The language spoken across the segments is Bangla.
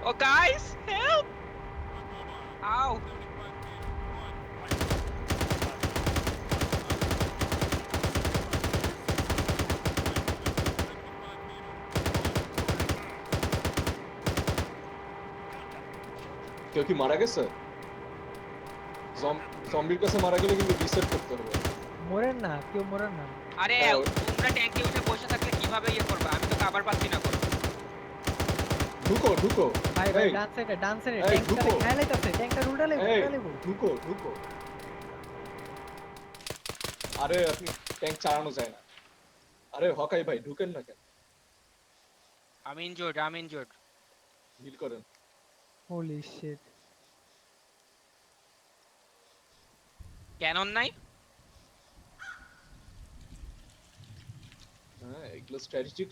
Oh guys, help! Ow! কেউ কি মারা গেছে? জম্বির কাছে মারা গেলে কিন্তু রিসেট করতে হবে। মরেন না, কেউ মরেন না। আরে হ্যাঁ, তোমরা ট্যাঙ্কে উঠে বসে থাকলে কিভাবে ইয়ে করবে? আমি তো কাভার পাচ্ছি না কোনো। ঢুকো ঢুকো। ভাই ভাই এই, ডান সাইডে এই, ট্যাঙ্কটারে ঢুকো। খেয়াল আইতাছে, ট্যাঙ্কটা উল্টা এই, লেবো। ঢুকো ঢুকো। আরে আপনি ট্যাঙ্ক চালানো যায় না। আরে হকাই ভাই ঢুকেন না কেন? আমি ইনজুর্ড। হিল করেন। হোলি শিট। ক্যানন নাই? হ্যাঁ, এগুলো স্ট্র্যাটেজিক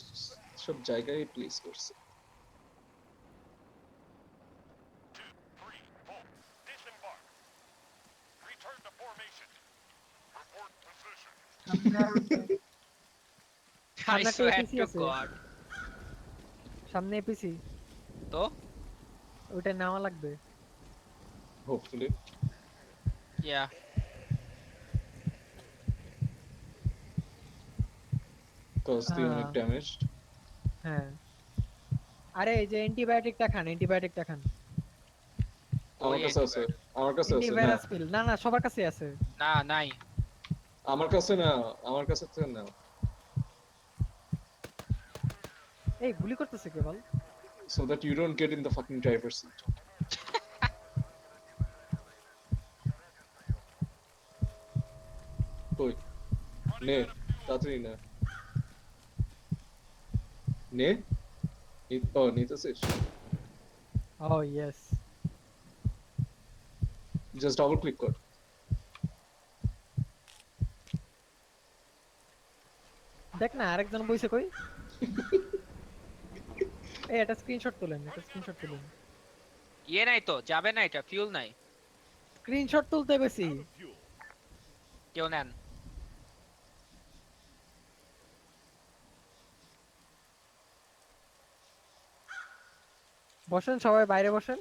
সব জায়গায় প্লেস করছে। I সামনে একটা swear APC to আছে। God. সামনে এপিসি, তো ওটা নেওয়া লাগবে। হোপফুলি। yeah. কজ দি অনেক ড্যামেজড। হ্যাঁ, আরে এই যে অ্যান্টিবায়োটিকটা খান। আমার ওই কাছে আছে। আমার কাছে আছে না। অ্যান্টিভাইরাস পিল। না না, সবার কাছে আছে। না নাই। আমার কাছে না। আমার কাছে তো না। এই গুলি করতেছে কেবল। So that you don't get in the fucking driver's seat. কই? নে, তাড়াতাড়ি নে। নে? নিতেছিস? ও ইয়েস। Just double click কর। দেখ না আরেকজন বইছে কই। এই এটা স্ক্রিনশট তুলেন। ইয়ে নাই তো, যাবে না, এটা ফিউল নাই। স্ক্রিনশট তুলতে গেছি। কেউ নেন। বসেন সবাই, বাইরে বসেন।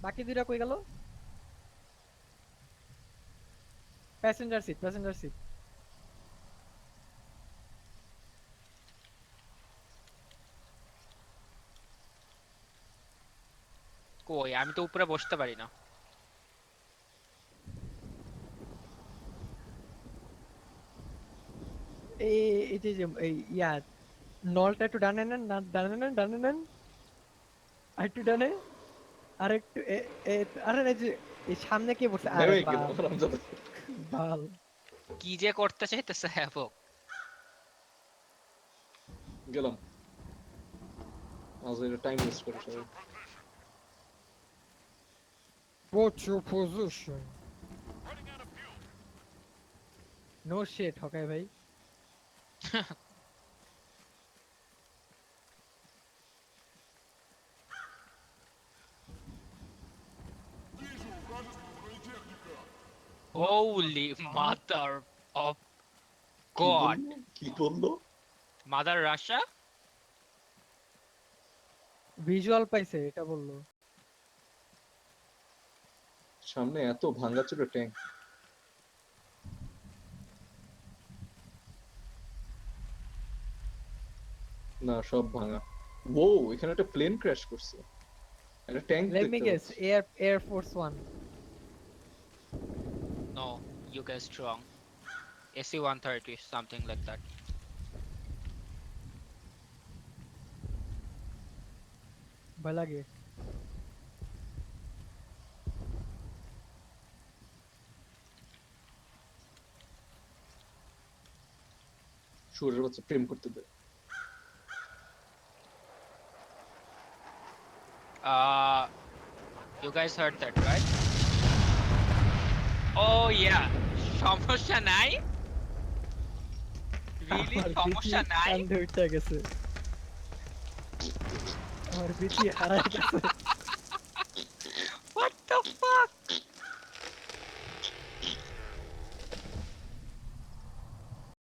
বাকি দুইটা কই গেল? Passenger seat. কই, আমি তো উপরে বসতে পারি না। এই এই যে এই ইয়া নলটা একটু ডানে নেন, ডানে নেন। আর একটু ডানে, আর একটু আরে এই যে এই সামনে কে বসে? আরে নেমে গেল বাল হারামজাদা। বাল। কি যে করতে চাইতেছে হ্যাভক। গেলাম। আজ এটা টাইম ওয়েস্ট করে সবাই। What's your position? No shit, হকাই ভাই। Holy mother of God. কি বললো? Mother Russia? ভিজুয়াল পাইছে এটা বললো। সামনে এত ভাঙাচোরা ট্যাঙ্ক। না সব ভাঙা। ও এখানে একটা প্লেন ক্র্যাশ করছে। একটা ট্যাঙ্ক Let me দেখতে guess, পাচ্ছি। Air Force One. No, you guessed wrong. SC-130, something like that. ভয় লাগে। শুয়োরের বাচ্চা প্রেম করতে দে। You guys heard that, right? Oh yeah, সমস্যা নাই? Really? সমস্যা নাই? কান্দে উঠে গেছে। আমার বিটি হারাই গেছে।